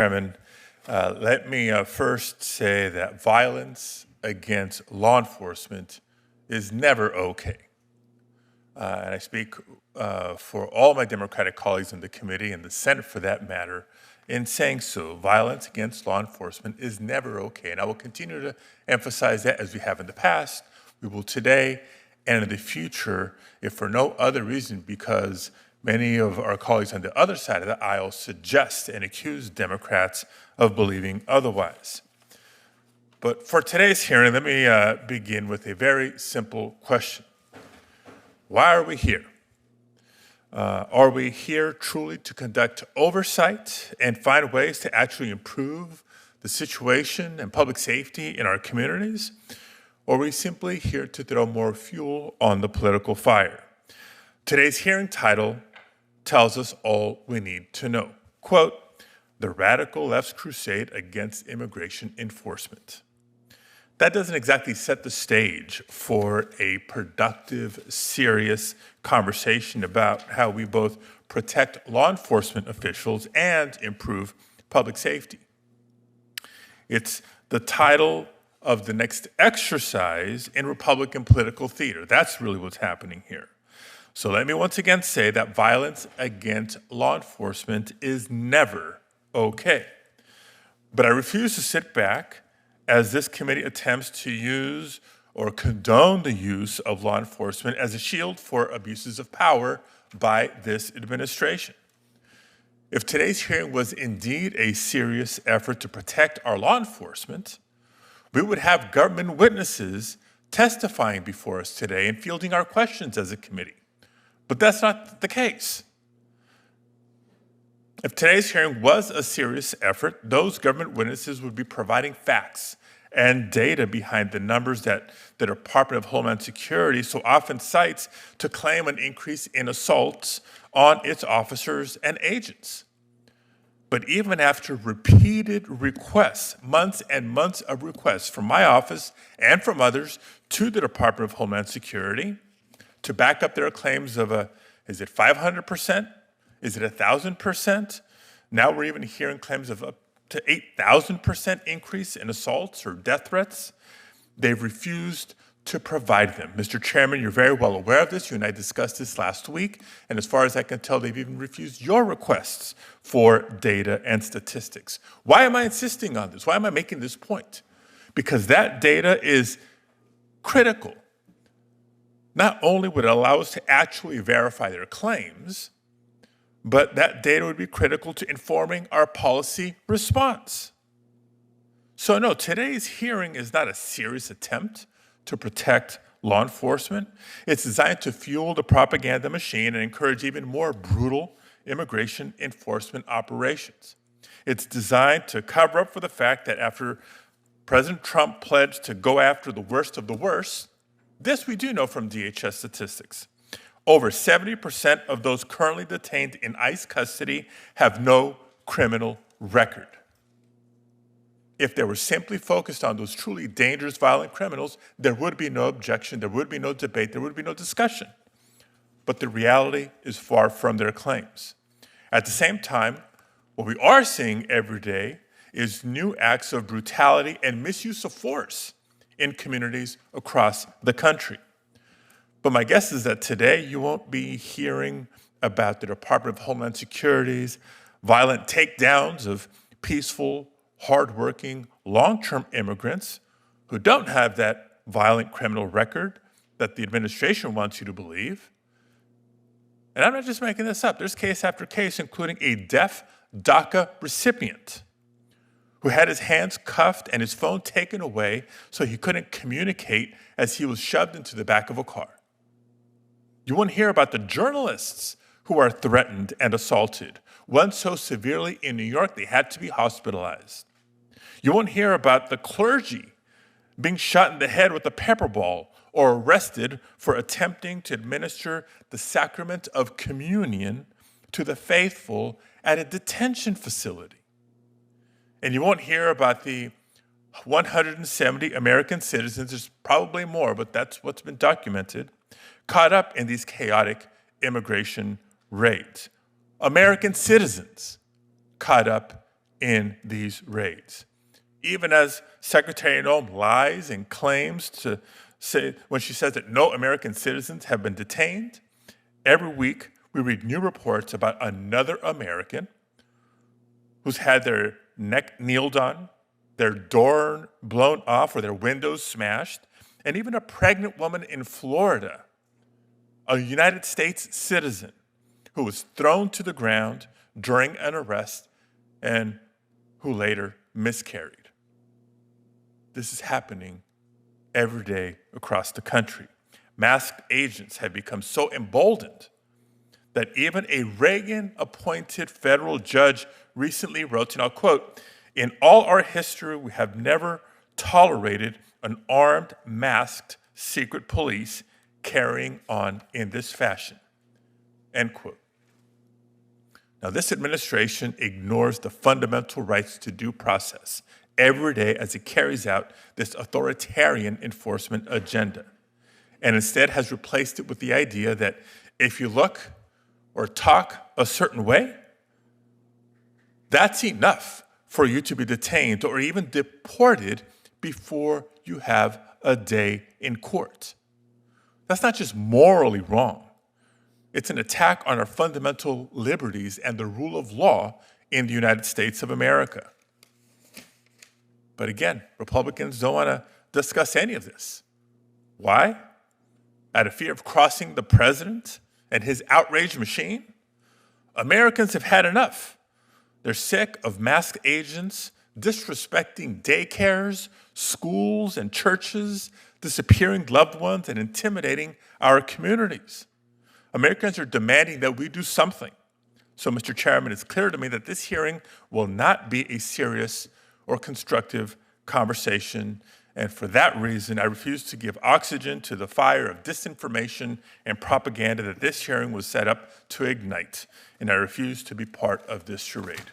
Chairman, let me first say that violence against law enforcement is never okay. And I speak for all my Democratic colleagues in the committee and the Senate for that matter in saying so. Violence against law enforcement is never okay. And I will continue to emphasize that as we have in the past. We will today and in the future, if for no other reason, because many of our colleagues on the other side of the aisle suggest and accuse Democrats of believing otherwise. But for today's hearing, let me begin with a very simple question. Why are we here? Are we here truly to conduct oversight and find ways to actually improve the situation and public safety in our communities? Or are we simply here to throw more fuel on the political fire? Today's hearing title tells us all we need to know. Quote, "The radical left's crusade against immigration enforcement." That doesn't exactly set the stage for a productive, serious conversation about how we both protect law enforcement officials and improve public safety. It's the title of the next exercise in Republican political theater. That's really what's happening here. So let me once again say that violence against law enforcement is never okay. But I refuse to sit back as this committee attempts to use or condone the use of law enforcement as a shield for abuses of power by this administration. If today's hearing was indeed a serious effort to protect our law enforcement, we would have government witnesses testifying before us today and fielding our questions as a committee. But that's not the case. If today's hearing was a serious effort, those government witnesses would be providing facts and data behind the numbers that the Department of Homeland Security so often cites to claim an increase in assaults on its officers and agents. But even after repeated requests, months and months of requests from my office and from others to the Department of Homeland Security, to back up their claims of is it 500%? Is it 1,000%? Now we're even hearing claims of up to 8,000% increase in assaults or death threats. They've refused to provide them. Mr. Chairman, you're very well aware of this. You and I discussed this last week. And as far as I can tell, they've even refused your requests for data and statistics. Why am I insisting on this? Why am I making this point? Because that data is critical. Not only would it allow us to actually verify their claims, but that data would be critical to informing our policy response. So no, today's hearing is not a serious attempt to protect law enforcement. It's designed to fuel the propaganda machine and encourage even more brutal immigration enforcement operations. It's designed to cover up for the fact that after President Trump pledged to go after the worst of the worst, this we do know from DHS statistics. Over 70% of those currently detained in ICE custody have no criminal record. If they were simply focused on those truly dangerous, violent criminals, there would be no objection, there would be no debate, there would be no discussion. But the reality is far from their claims. At the same time, what we are seeing every day is new acts of brutality and misuse of force in communities across the country. But my guess is that today you won't be hearing about the Department of Homeland Security's violent takedowns of peaceful, hardworking, long-term immigrants who don't have that violent criminal record that the administration wants you to believe. And I'm not just making this up. There's case after case, including a deaf DACA recipient who had his hands cuffed and his phone taken away so he couldn't communicate as he was shoved into the back of a car. You won't hear about the journalists who are threatened and assaulted, one so severely in New York they had to be hospitalized. You won't hear about the clergy being shot in the head with a pepper ball or arrested for attempting to administer the sacrament of communion to the faithful at a detention facility. And you won't hear about the 170 American citizens, there's probably more, but that's what's been documented, caught up in these chaotic immigration raids. American citizens caught up in these raids. Even as Secretary Noem lies and claims to say, when she says that no American citizens have been detained, every week we read new reports about another American who's had their neck kneeled on, their door blown off or their windows smashed, and even a pregnant woman in Florida, a United States citizen who was thrown to the ground during an arrest and who later miscarried. This is happening every day across the country. Masked agents have become so emboldened that even a Reagan-appointed federal judge recently wrote, and I'll quote, "In all our history, we have never tolerated an armed, masked secret police carrying on in this fashion," end quote. Now, this administration ignores the fundamental rights to due process every day as it carries out this authoritarian enforcement agenda, and instead has replaced it with the idea that if you look or talk a certain way, that's enough for you to be detained or even deported before you have a day in court. That's not just morally wrong. It's an attack on our fundamental liberties and the rule of law in the United States of America. But again, Republicans don't want to discuss any of this. Why? Out of fear of crossing the president and his outrage machine? Americans have had enough. They're sick of masked agents disrespecting daycares, schools, and churches, disappearing loved ones, and intimidating our communities. Americans are demanding that we do something. So, Mr. Chairman, it's clear to me that this hearing will not be a serious or constructive conversation. And for that reason, I refuse to give oxygen to the fire of disinformation and propaganda that this hearing was set up to ignite. And I refuse to be part of this charade.